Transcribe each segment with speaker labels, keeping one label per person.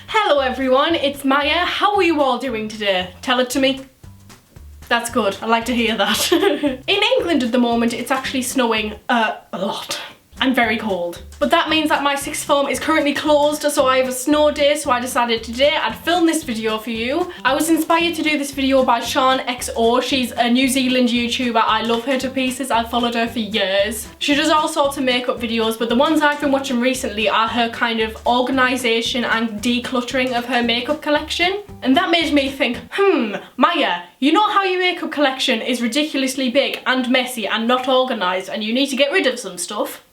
Speaker 1: Hello everyone, it's Maya. How are you all doing today? Tell it to me. That's good, I like to hear that. In England at the moment it's actually snowing a lot. I'm very cold. But that means that my sixth form is currently closed, so I have a snow day, so I decided today I'd film this video for you. I was inspired to do this video by Sean XO. She's a New Zealand YouTuber. I love her to pieces. I've followed her for years. She does all sorts of makeup videos, but the ones I've been watching recently are her kind of organisation and decluttering of her makeup collection. And that made me think, Maya, you know how your makeup collection is ridiculously big and messy and not organised and you need to get rid of some stuff?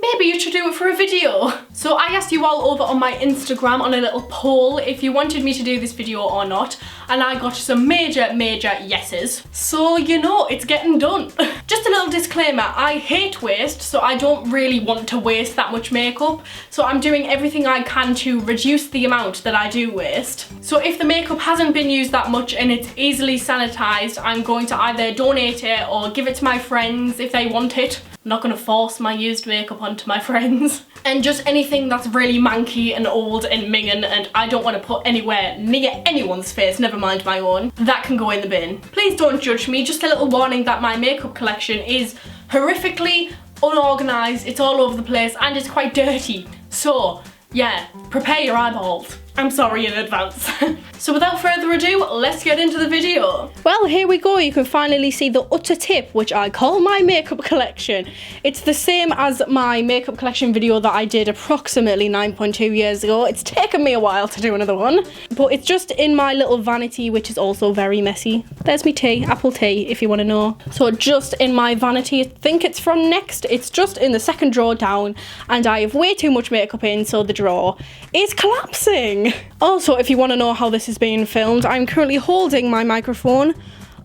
Speaker 1: Maybe you should do it for a video. So I asked you all over on my Instagram on a little poll if you wanted me to do this video or not, and I got some major yeses. So you know, it's getting done. Just a little disclaimer, I hate waste, so I don't really want to waste that much makeup. So I'm doing everything I can to reduce the amount that I do waste. So if the makeup hasn't been used that much and it's easily sanitized, I'm going to either donate it or give it to my friends if they want it. I'm not going to force my used makeup onto my friends. And just anything that's really manky and old and minging and I don't want to put anywhere near anyone's face, never mind my own, that can go in the bin. Please don't judge me, just a little warning that my makeup collection is horrifically unorganised, it's all over the place and it's quite dirty. So yeah, prepare your eyeballs. I'm sorry in advance. So without further ado, let's get into the video. Well, here we go. You can finally see the utter tip, which I call my makeup collection. It's the same as my makeup collection video that I did approximately 9.2 years ago. It's taken me a while to do another one, but it's just in my little vanity, which is also very messy. There's me tea, apple tea, if you want to know. So just in my vanity, I think it's from Next. It's just in the second drawer down, and I have way too much makeup in, so the drawer is collapsing. Also, if you want to know how this is being filmed, I'm currently holding my microphone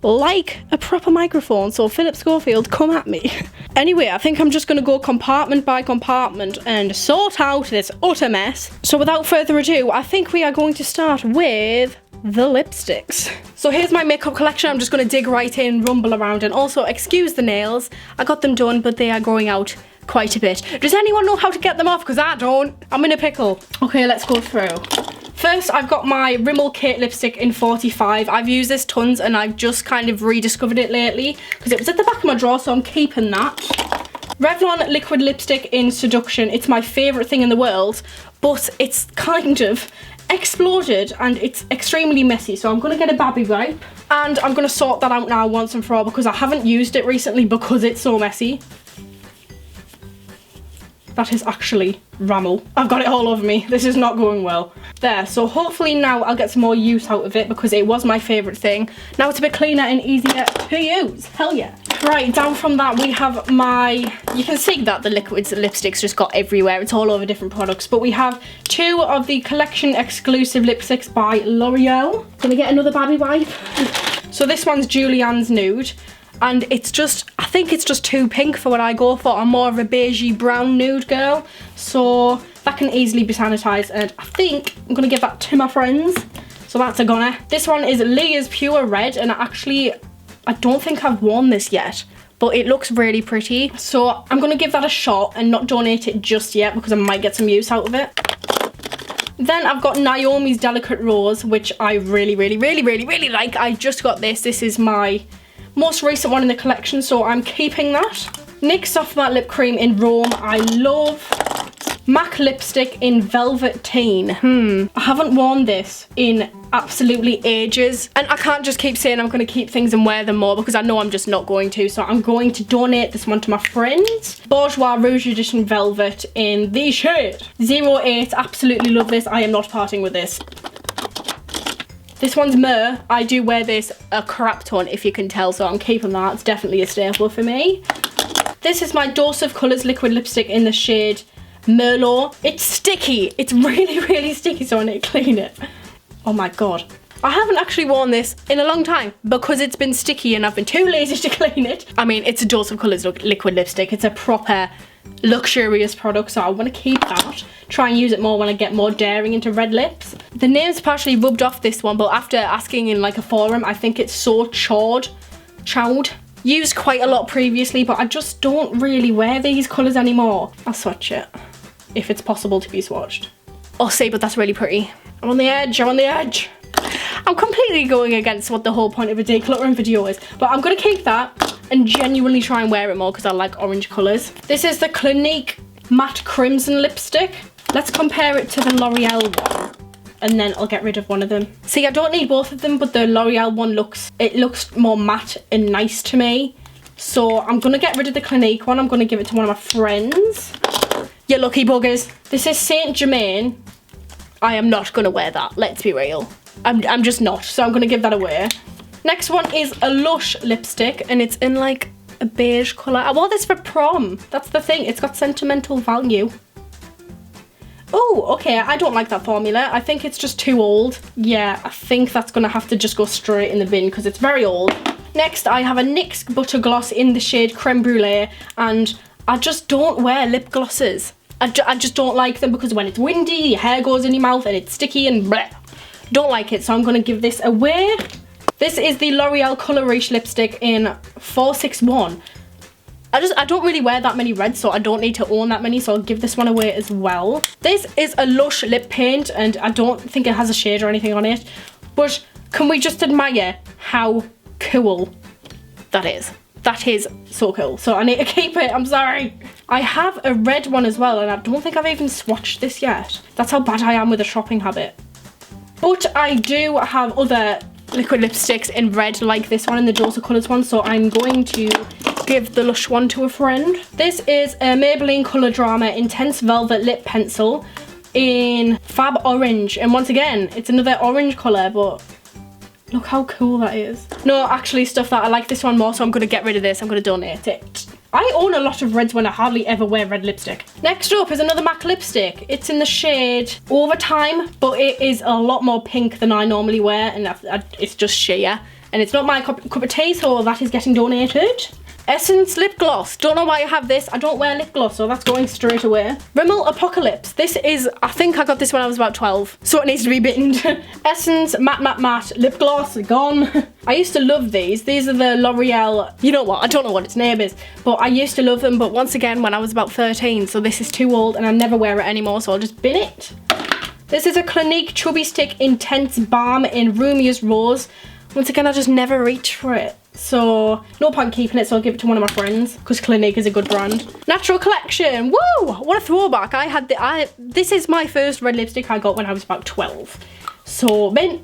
Speaker 1: like a proper microphone, so Philip Schofield, come at me. Anyway, I think I'm just going to go compartment by compartment and sort out this utter mess. So without further ado, I think we are going to start with the lipsticks. So here's my makeup collection. I'm just going to dig right in, rumble around, and also excuse the nails. I got them done, but they are growing out quite a bit. Does anyone know how to get them off? Because I don't. I'm in a pickle. Okay, let's go through. First, I've got my Rimmel Kate lipstick in 45. I've used this tons and I've just kind of rediscovered it lately because it was at the back of my drawer, so I'm keeping that. Revlon liquid lipstick in Seduction. It's my favourite thing in the world, but it's kind of exploded and it's extremely messy, so I'm going to get a babby wipe and I'm going to sort that out now once and for all because I haven't used it recently because it's so messy. That is actually Rimmel. I've got it all over me. This is not going well. There, so hopefully now I'll get some more use out of it because it was my favourite thing. Now it's a bit cleaner and easier to use. Hell yeah. Right, down from that we have my, you can see that the liquids, the lipsticks just got everywhere. It's all over different products. But we have two of the collection exclusive lipsticks by L'Oreal. Gonna get another babby wipe. So this one's Julianne's Nude. And it's just, I think it's just too pink for what I go for. I'm more of a beigey brown nude girl. So that can easily be sanitized. And I think I'm going to give that to my friends. So that's a goner. This one is Leah's Pure Red. And actually, I don't think I've worn this yet. But it looks really pretty. So I'm going to give that a shot and not donate it just yet because I might get some use out of it. Then I've got Naomi's Delicate Rose, which I really like. I just got this. This is my most recent one in the collection, so I'm keeping that. NYX Soft Matte Lip Cream in Rome. I love MAC lipstick in Velvet Teen. I haven't worn this in absolutely ages, and I can't just keep saying I'm going to keep things and wear them more because I know I'm just not going to, so I'm going to donate this one to my friends. Bourgeois Rouge Edition Velvet in the shade 08. Absolutely love this. I am not parting with this. This one's Myrrh. I do wear this a crap ton, if you can tell, so I'm keeping that. It's definitely a staple for me. This is my Dose of Colours liquid lipstick in the shade Merlot. It's sticky. It's really sticky, so I need to clean it. Oh my god. I haven't actually worn this in a long time because it's been sticky and I've been too lazy to clean it. I mean, it's a Dose of Colours liquid lipstick. It's a proper luxurious product, so I want to keep that. Try and use it more when I get more daring into red lips. The name's partially rubbed off this one, but after asking in like a forum, I think it's so chowed. Used quite a lot previously, but I just don't really wear these colours anymore. I'll swatch it if it's possible to be swatched. or see, but that's really pretty. I'm on the edge, I'm on the edge. I'm completely going against what the whole point of a decluttering video is, but I'm gonna keep that and genuinely try and wear it more because I like orange colours. This is the Clinique Matte Crimson Lipstick. Let's compare it to the L'Oreal one, and then I'll get rid of one of them. See, I don't need both of them, but the L'Oreal one looks more matte and nice to me. So I'm gonna get rid of the Clinique one. I'm gonna give it to one of my friends. You lucky buggers. This is Saint Germain. I am not gonna wear that, let's be real. I'm just not, so I'm gonna give that away. Next one is a Lush lipstick, and it's in like a beige colour. I wore this for prom. That's the thing, it's got sentimental value. Oh, okay, I don't like that formula. I think it's just too old. Yeah, I think that's gonna have to just go straight in the bin because it's very old. Next, I have a NYX Butter Gloss in the shade Creme Brulee, and I just don't wear lip glosses. I just don't like them because when it's windy, your hair goes in your mouth and it's sticky and bleh. Don't like it, so I'm gonna give this away. This is the L'Oreal Colour Riche lipstick in 461. I don't really wear that many reds, so I don't need to own that many, so I'll give this one away as well. This is a Lush lip paint, and I don't think it has a shade or anything on it, but can we just admire how cool that is? That is so cool, so I need to keep it, I'm sorry. I have a red one as well, and I don't think I've even swatched this yet. That's how bad I am with a shopping habit. But I do have other liquid lipsticks in red like this one and the Dose of Colours one, so I'm going to give the Lush one to a friend. This is a Maybelline Colour Drama Intense Velvet Lip Pencil in Fab Orange, and once again, it's another orange colour, but look how cool that is. No, actually, stuff that I like this one more, so I'm going to get rid of this. I'm going to donate it. I own a lot of reds when I hardly ever wear red lipstick. Next up is another MAC lipstick. It's in the shade Overtime, but it is a lot more pink than I normally wear, and it's just sheer. And it's not my cup of tea, so that is getting donated. Essence lip gloss. Don't know why I have this. I don't wear lip gloss, so that's going straight away. Rimmel Apocalypse. This is, I think I got this when I was about 12, so it needs to be binned. Essence Matte lip gloss, gone. I used to love these. These are the L'Oreal, you know what, I don't know what its name is, but I used to love them, but once again, when I was about 13, so this is too old and I never wear it anymore, so I'll just bin it. This is a Clinique Chubby Stick Intense Balm in Rumia's Rose. Once again, I just never reach for it. So no point keeping it, so I'll give it to one of my friends because Clinique is a good brand. Natural Collection, woo! What a throwback. This is my first red lipstick I got when I was about 12. So bin.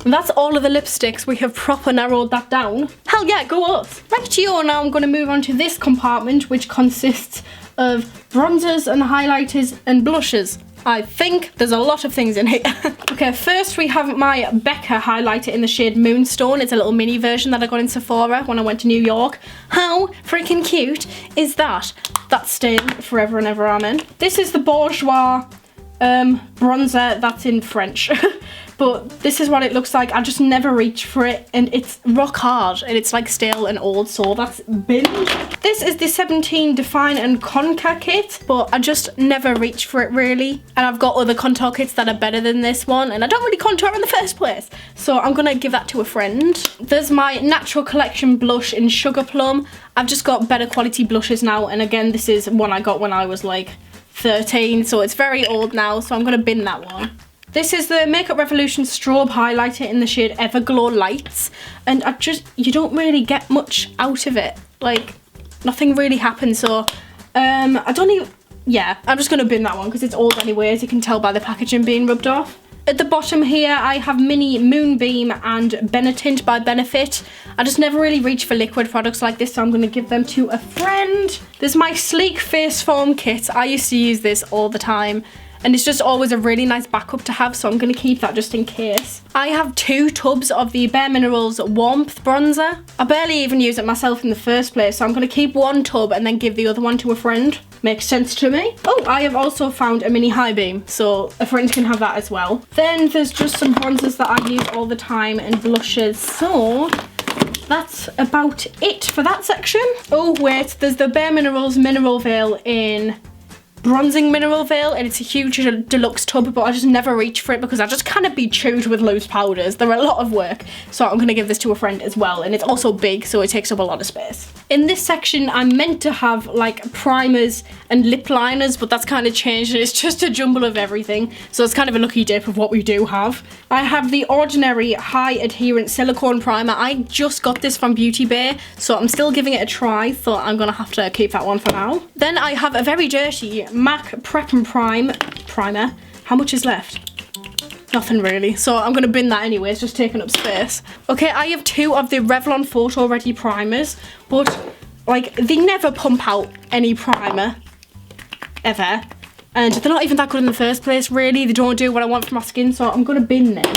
Speaker 1: That's all of the lipsticks. We have proper narrowed that down. Hell yeah, go us. Rightio, now I'm going to move on to this compartment, which consists of bronzers and highlighters and blushes. I think there's a lot of things in here. Okay, first we have my Becca highlighter in the shade Moonstone. It's a little mini version that I got in Sephora when I went to New York. How freaking cute is that? That's staying forever and ever, amen. This is the Bourgeois bronzer that's in French. But this is what it looks like. I just never reach for it, and it's rock hard, and it's like stale and old, so that's binned. This is the 17 Define and Contour kit, but I just never reach for it really. And I've got other contour kits that are better than this one, and I don't really contour in the first place, so I'm gonna give that to a friend. There's my Natural Collection blush in Sugarplum. I've just got better quality blushes now, and again, this is one I got when I was like 13, so it's very old now, so I'm gonna bin that one. This is the Makeup Revolution Strobe highlighter in the shade Everglow Lights, and you don't really get much out of it. Like, nothing really happens, so I'm just gonna bin that one because it's old anyway, as you can tell by the packaging being rubbed off. At the bottom here, I have Mini Moonbeam and Benetint by Benefit. I just never really reach for liquid products like this, so I'm going to give them to a friend. There's my Sleek Face Foam kit. I used to use this all the time, and it's just always a really nice backup to have, so I'm going to keep that just in case. I have 2 tubs of the Bareminerals Warmth Bronzer. I barely even use it myself in the first place, so I'm going to keep 1 tub and then give the other one to a friend. Makes sense to me. Oh, I have also found a mini high beam, so a friend can have that as well. Then there's just some bronzers that I use all the time and blushes, so that's about it for that section. Oh wait, there's the Bareminerals Mineral Veil in Bronzing Mineral Veil, and it's a huge deluxe tub, but I just never reach for it because I just can't be chewed with loose powders. They're a lot of work, so I'm going to give this to a friend as well, and it's also big, so it takes up a lot of space. In this section, I'm meant to have like primers and lip liners, but that's kind of changed and it's just a jumble of everything. So it's kind of a lucky dip of what we do have. I have the Ordinary High Adherence Silicone Primer. I just got this from Beauty Bay, so I'm still giving it a try. So I'm gonna have to keep that one for now. Then I have a very dirty MAC Prep and Prime primer. How much is left? Nothing really, so I'm going to bin that anyway, it's just taking up space. Okay, I have 2 of the Revlon Photoready primers, but like they never pump out any primer, ever. And they're not even that good in the first place, really. They don't do what I want for my skin, so I'm going to bin them.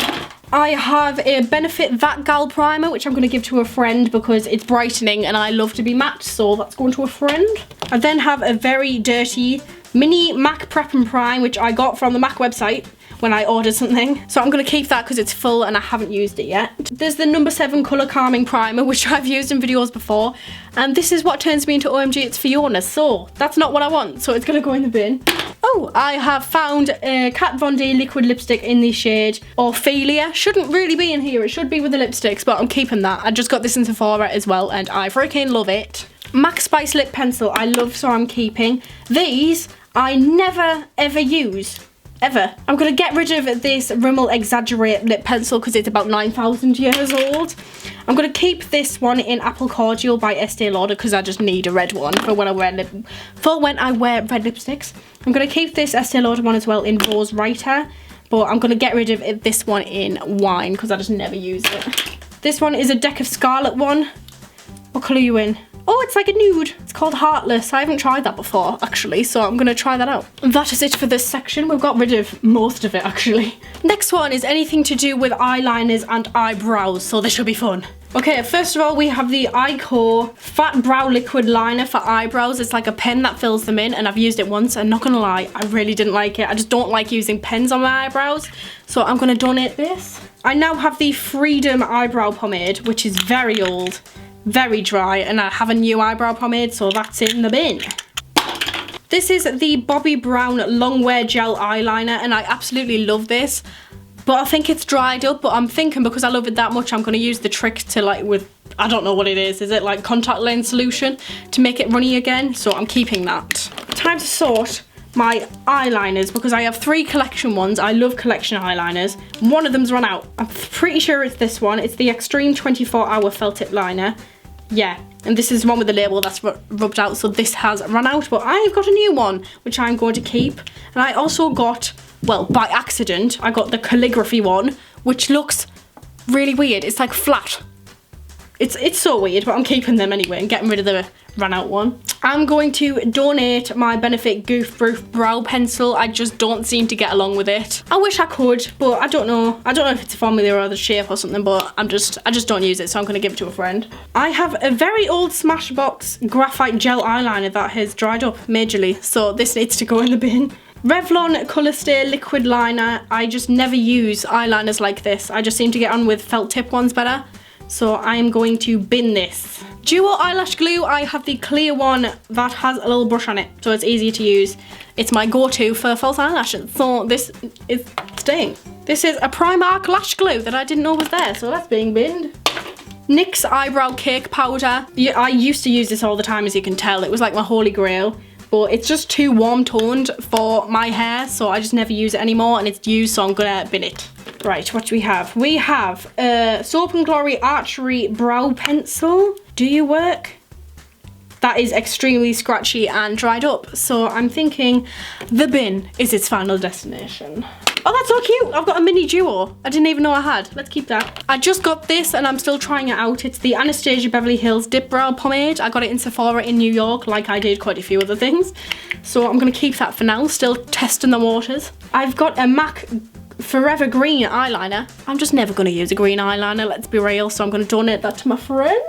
Speaker 1: I have a Benefit That Gal primer, which I'm going to give to a friend because it's brightening and I love to be matte, so that's going to a friend. I then have a very dirty mini MAC Prep and Prime, which I got from the MAC website when I ordered something. So I'm going to keep that because it's full and I haven't used it yet. There's the No. 7 Colour Calming Primer, which I've used in videos before. And this is what turns me into OMG, it's Fiona. So that's not what I want. So it's going to go in the bin. Oh, I have found a Kat Von D liquid lipstick in the shade Ophelia. Shouldn't really be in here. It should be with the lipsticks, but I'm keeping that. I just got this in Sephora as well and I freaking love it. MAC Spice Lip Pencil, I love, so I'm keeping. These I never ever use. Ever. I'm going to get rid of this Rimmel Exaggerate lip pencil because it's about 9,000 years old. I'm going to keep this one in Apple Cordial by Estee Lauder because I just need a red one for when I wear red lipsticks. I'm going to keep this Estee Lauder one as well in Rose Writer, but I'm going to get rid of this one in Wine because I just never use it. This one is a Deck of Scarlet one. What colour are you in? Oh, it's like a nude. It's called Heartless. I haven't tried that before, actually, so I'm going to try that out. That is it for this section. We've got rid of most of it, actually. Next one is anything to do with eyeliners and eyebrows, so this should be fun. Okay, first of all, we have the Eyeko Fat Brow Liquid Liner for eyebrows. It's like a pen that fills them in, and I've used it once, and not gonna lie, I really didn't like it. I just don't like using pens on my eyebrows, so I'm gonna donate this. I now have the Freedom Eyebrow Pomade, which is very old, very dry, and I have a new eyebrow pomade, so that's in the bin. This is the Bobbi Brown Longwear Gel Eyeliner, and I absolutely love this, but I think it's dried up, but I'm thinking because I love it that much, I'm going to use the trick to like with, I don't know what it is it like contact lens solution to make it runny again, so I'm keeping that. Time to sort my eyeliners because I have 3 collection ones. I love collection eyeliners. One of them's run out. I'm pretty sure it's this one. It's the Extreme 24-Hour Felt Tip Liner. Yeah, and this is one with the label that's rubbed out, so this has run out, but I've got a new one which I'm going to keep. And I also got, well, by accident, I got the calligraphy one, which looks really weird. It's like flat. It's so weird, but I'm keeping them anyway and getting rid of the run out one. I'm going to donate my Benefit Goof Brow Pencil. I just don't seem to get along with it. I wish I could, but I don't know. I don't know if it's a formula or the shape or something, but I just don't use it, so I'm going to give it to a friend. I have a very old Smashbox Graphite Gel Eyeliner that has dried up majorly, so this needs to go in the bin. Revlon Colour Stay Liquid Liner. I just never use eyeliners like this. I just seem to get on with felt tip ones better. So I am going to bin this. Duo Eyelash Glue, I have the clear one that has a little brush on it, so it's easier to use. It's my go-to for false eyelashes, so this is staying. This is a Primark lash glue that I didn't know was there, so that's being binned. NYX Eyebrow Cake Powder. Yeah, I used to use this all the time, as you can tell. It was like my holy grail, but it's just too warm toned for my hair, so I just never use it anymore, and it's used, so I'm gonna bin it. Right, what do we have? We have Soap and Glory Archery Brow Pencil. Do you work? That is extremely scratchy and dried up, so I'm thinking the bin is its final destination. Oh, that's so cute. I've got a mini duo. I didn't even know I had. Let's keep that. I just got this and I'm still trying it out. It's the Anastasia Beverly Hills Dip Brow Pomade. I got it in Sephora in New York, like I did quite a few other things. So I'm going to keep that for now, still testing the waters. I've got a MAC Forever Green eyeliner. I'm just never going to use a green eyeliner, let's be real, so I'm going to donate that to my friend.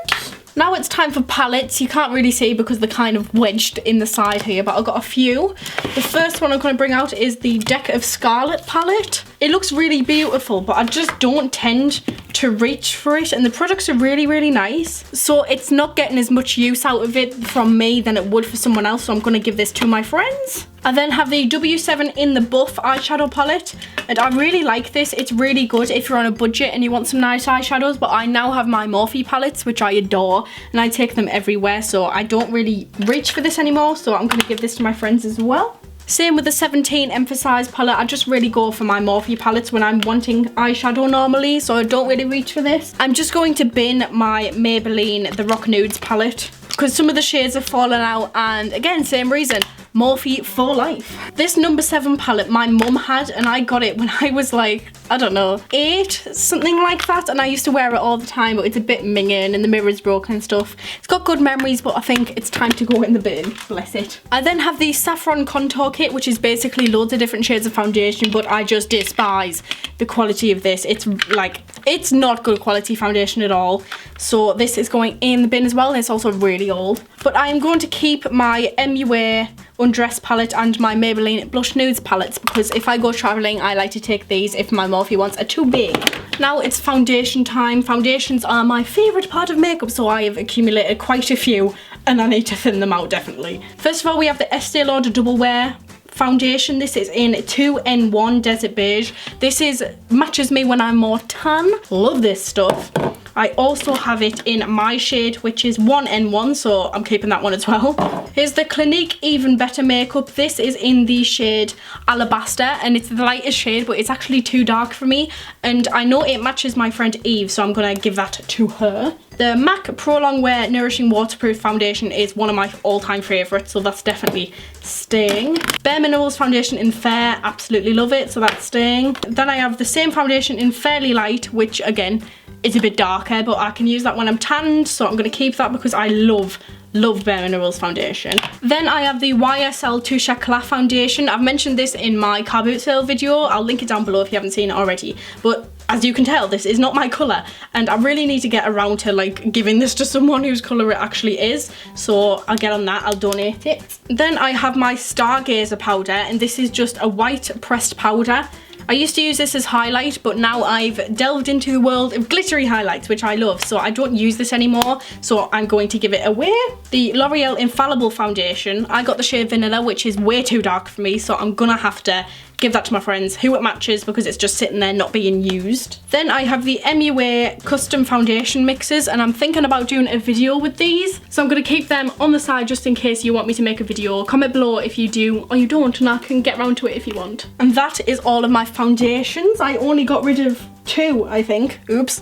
Speaker 1: Now it's time for palettes. You can't really see because they're kind of wedged in the side here, but I've got a few. The first one I'm going to bring out is the Deck of Scarlet palette. It looks really beautiful, but I just don't tend to reach for it, and the products are really, really nice. So it's not getting as much use out of it from me than it would for someone else, so I'm going to give this to my friends. I then have the W7 in the Buff eyeshadow palette, and I really like this. It's really good if you're on a budget and you want some nice eyeshadows, but I now have my Morphe palettes, which I adore, and I take them everywhere, so I don't really reach for this anymore, so I'm going to give this to my friends as well. Same with the 17 Emphasize palette. I just really go for my Morphe palettes when I'm wanting eyeshadow normally, so I don't really reach for this. I'm just going to bin my Maybelline The Rock Nudes palette because some of the shades have fallen out, and again, same reason. Morphe for life. This number 7 palette my mum had, and I got it when I was like, I don't know, 8, something like that, and I used to wear it all the time, but it's a bit minging and the mirror's broken and stuff. It's got good memories, but I think it's time to go in the bin. Bless it. I then have the Saffron Contour Kit, which is basically loads of different shades of foundation, but I just despise the quality of this. It's like, it's not good quality foundation at all. So this is going in the bin as well, and it's also really old. But I am going to keep my MUA Undress palette and my Maybelline Blush Nudes palettes, because if I go travelling, I like to take these if my Morphe ones are too big. Now it's foundation time. Foundations are my favourite part of makeup, so I have accumulated quite a few, and I need to thin them out definitely. First of all, we have the Estee Lauder Double Wear foundation. This is in 2N1 Desert Beige. This matches me when I'm more tan. Love this stuff. I also have it in my shade, which is 1N1, so I'm keeping that one as well. Here's the Clinique Even Better Makeup. This is in the shade Alabaster, and it's the lightest shade, but it's actually too dark for me, and I know it matches my friend Eve, so I'm gonna give that to her. The MAC Pro Longwear Nourishing Waterproof Foundation is one of my all-time favourites, so that's definitely staying. Bareminerals foundation in Fair, absolutely love it, so that's staying. Then I have the same foundation in Fairly Light, which again is a bit darker, but I can use that when I'm tanned, so I'm going to keep that because I love Bareminerals foundation. Then I have the YSL Touche Éclat foundation. I've mentioned this in my car boot sale video. I'll link it down below if you haven't seen it already. But as you can tell, this is not my colour, and I really need to get around to like giving this to someone whose colour it actually is. So I'll get on that, I'll donate it. Then I have my Stargazer powder, and this is just a white pressed powder. I used to use this as highlight, but now I've delved into the world of glittery highlights, which I love, so I don't use this anymore, so I'm going to give it away. The L'Oreal Infallible Foundation, I got the shade Vanilla, which is way too dark for me, so I'm gonna have to give that to my friends who it matches because it's just sitting there not being used. Then I have the MUA custom foundation mixes, and I'm thinking about doing a video with these, so I'm going to keep them on the side just in case you want me to make a video. Comment below if you do or you don't, and I can get around to it if you want. And that is all of my foundations. I only got rid of 2, I think. Oops.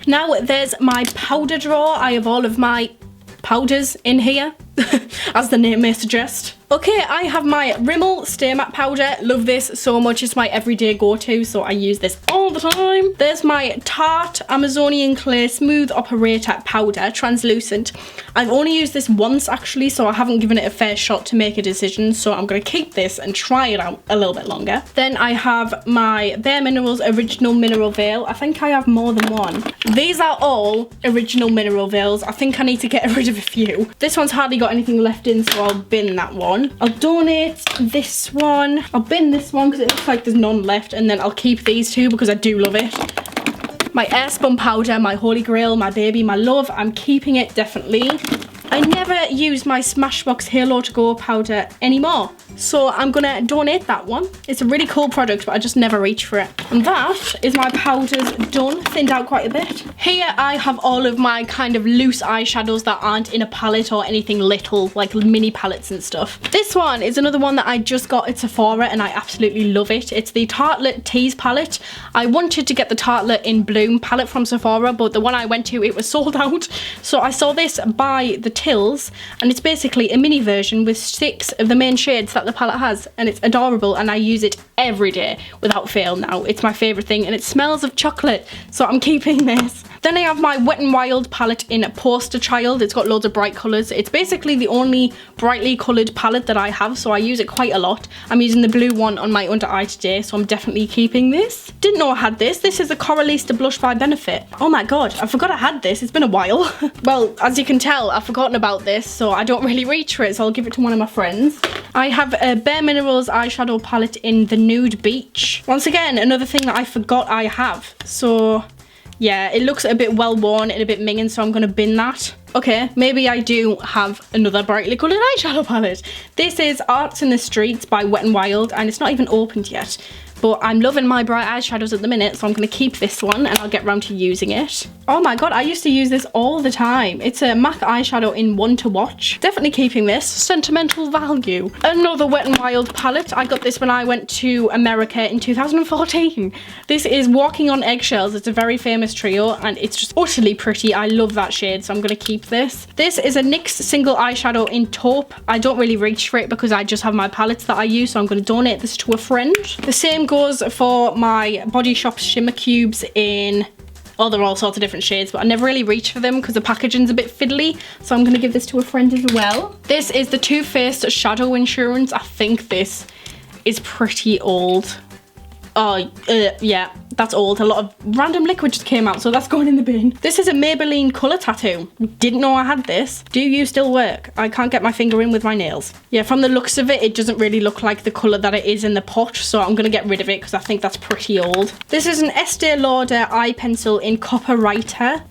Speaker 1: Now there's my powder drawer. I have all of my powders in here, as the name may suggest. Okay, I have my Rimmel Stay Matte powder. Love this so much. It's my everyday go-to, so I use this all the time. There's my Tarte Amazonian Clay Smooth Operator powder, translucent. I've only used this once actually, so I haven't given it a fair shot to make a decision, so I'm going to keep this and try it out a little bit longer. Then I have my Bareminerals Original Mineral Veil. I think I have more than one. These are all original mineral veils. I think I need to get rid of a few. This one's hardly got anything left in, so I'll bin that one. I'll donate this one. I'll bin this one because it looks like there's none left, and then I'll keep these 2 because I do love it. My Airspun powder, my holy grail, my baby, my love. I'm keeping it definitely. I never use my Smashbox Halo to Go powder anymore, so I'm gonna donate that one. It's a really cool product, but I just never reach for it. And that is my powders done, thinned out quite a bit. Here I have all of my kind of loose eyeshadows that aren't in a palette or anything little, like mini palettes and stuff. This one is another one that I just got at Sephora, and I absolutely love it. It's the Tartelette Tease palette. I wanted to get the Tartelette in Bloom palette from Sephora, but the one I went to, it was sold out. So I saw this by the Tills, and it's basically a mini version with 6 of the main shades that the palette has, and it's adorable, and I use it every day without fail now. It's my favourite thing, and it smells of chocolate, so I'm keeping this. Then I have my Wet n Wild palette in Poster Child. It's got loads of bright colours. It's basically the only brightly coloured palette that I have, so I use it quite a lot. I'm using the blue one on my under eye today, so I'm definitely keeping this. Didn't know I had this. This is a Coralista Blush by Benefit. Oh my god, I forgot I had this. It's been a while. Well, as you can tell, I've forgotten about this, so I don't really reach for it, so I'll give it to one of my friends. I have a Bareminerals eyeshadow palette in the Nude Beach. Once again, another thing that I forgot I have. So
Speaker 2: Yeah, it looks a bit well worn and a bit minging, so I'm going to bin that. Okay, maybe I do have another brightly coloured eyeshadow palette. This is Arts in the Streets by Wet n Wild, and it's not even opened yet. But I'm loving my bright eyeshadows at the minute, so I'm going to keep this one and I'll get round to using it. Oh my god, I used to use this all the time. It's a MAC eyeshadow in One to Watch. Definitely keeping this. Sentimental value. Another Wet n Wild palette. I got this when I went to America in 2014. This is Walking on Eggshells. It's a very famous trio and it's just utterly pretty. I love that shade, so I'm going to keep this. This is a NYX single eyeshadow in taupe. I don't really reach for it because I just have my palettes that I use, so I'm going to donate this to a friend. The same goes for my Body Shop shimmer cubes in, oh, they're all sorts of different shades, but I never really reach for them because the packaging's a bit fiddly, so I'm going to give this to a friend as well. This is the Too Faced Shadow Insurance. I think this is pretty old. Oh, yeah, that's old. A lot of random liquid just came out, so that's going in the bin. This is a Maybelline colour tattoo. Didn't know I had this. Do you still work? I can't get my finger in with my nails. Yeah, from the looks of it, it doesn't really look like the colour that it is in the pot, so I'm going to get rid of it because I think that's pretty old. This is an Estee Lauder eye pencil in Copper Writer.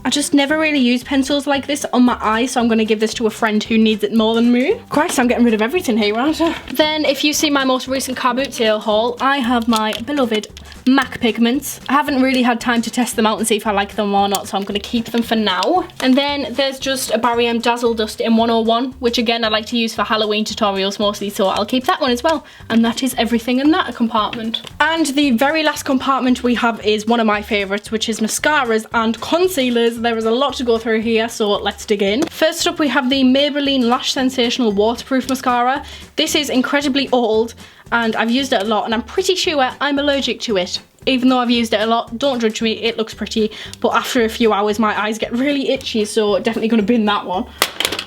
Speaker 2: I just never really use pencils like this on my eye, so I'm going to give this to a friend who needs it more than me. Christ, I'm getting rid of everything here, aren't I? Then, if you see my most recent car boot sale haul, I have my beloved MAC pigments. I haven't really had time to test them out and see if I like them or not, so I'm going to keep them for now. And then there's just a Barry Dazzle Dust in 101, which again I like to use for Halloween tutorials mostly, so I'll keep that one as well. And that is everything in that compartment. And the very last compartment we have is one of my favourites, which is mascaras and concealers. There is a lot to go through here, so let's dig in. First up, we have the Maybelline Lash Sensational Waterproof Mascara. This is incredibly old and I've used it a lot and I'm pretty sure I'm allergic to it. Even though I've used it a lot, don't judge me, it looks pretty, but after a few hours my eyes get really itchy, so definitely gonna bin that one.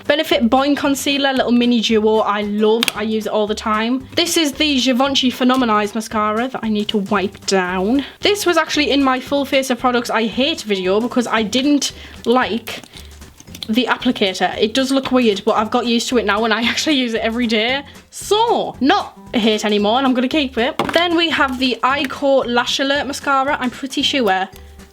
Speaker 2: Benefit Boing Concealer, little mini duo, I love, I use it all the time. This is the Givenchy Phenomenize Mascara that I need to wipe down. This was actually in my full face of products I hate video because I didn't like the applicator. It does look weird, but I've got used to it now and I actually use it every day. So, not a hate anymore and I'm gonna keep it. Then we have the Eyeko Lash Alert Mascara. I'm pretty sure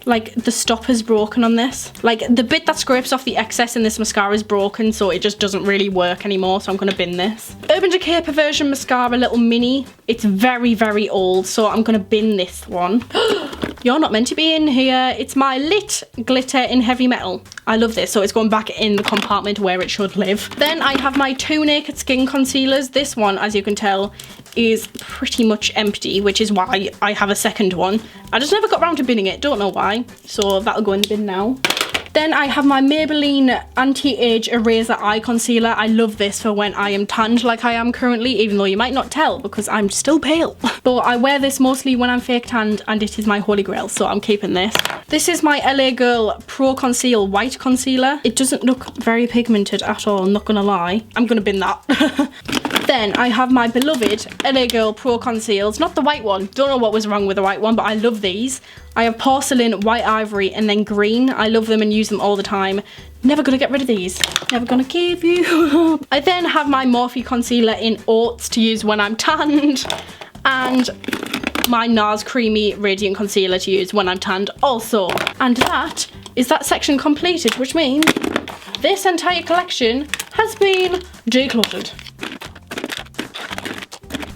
Speaker 2: like the stopper's broken on this. Like the bit that scrapes off the excess in this mascara is broken, so it just doesn't really work anymore, so I'm gonna bin this. Urban Decay Perversion Mascara, little mini. It's very, very old, so I'm gonna bin this one. You're not meant to be in here. It's my Lit Glitter in Heavy Metal. I love this, so it's going back in the compartment where it should live. Then I have my two Naked Skin concealers. This one, as you can tell, is pretty much empty, which is why I have a second one. I just never got around to binning it, don't know why, so that'll go in the bin now. Then I have my Maybelline Anti-Age Eraser Eye Concealer. I love this for when I am tanned like I am currently, even though you might not tell because I'm still pale. But I wear this mostly when I'm fake tanned and it is my holy grail, so I'm keeping this. This is my LA Girl Pro Conceal White Concealer. It doesn't look very pigmented at all, I'm not gonna lie. I'm gonna bin that. Then I have my beloved LA Girl Pro Conceals, not the white one. Don't know what was wrong with the white one, but I love these. I have Porcelain, White Ivory, and then Green. I love them and use them all the time. Never gonna get rid of these. Never gonna give you up. I then have my Morphe Concealer in Oats to use when I'm tanned. And my NARS Creamy Radiant Concealer to use when I'm tanned also. And that is that section completed, which means this entire collection has been decluttered.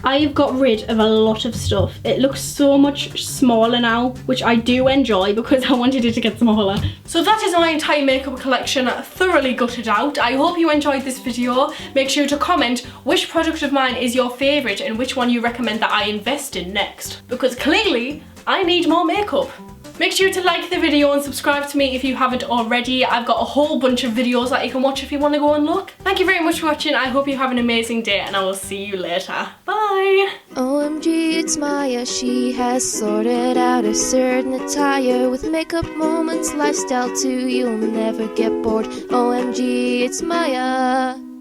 Speaker 2: I've got rid of a lot of stuff. It looks so much smaller now, which I do enjoy because I wanted it to get smaller. So that is my entire makeup collection thoroughly gutted out. I hope you enjoyed this video. Make sure to comment which product of mine is your favourite and which one you recommend that I invest in next. Because clearly, I need more makeup. Make sure to like the video and subscribe to me if you haven't already. I've got a whole bunch of videos that you can watch if you want to go and look. Thank you very much for watching. I hope you have an amazing day and I will see you later. Bye!
Speaker 3: OMG, it's Maya. She has sorted out a certain attire with makeup moments, lifestyle too. You'll never get bored. OMG, it's Maya.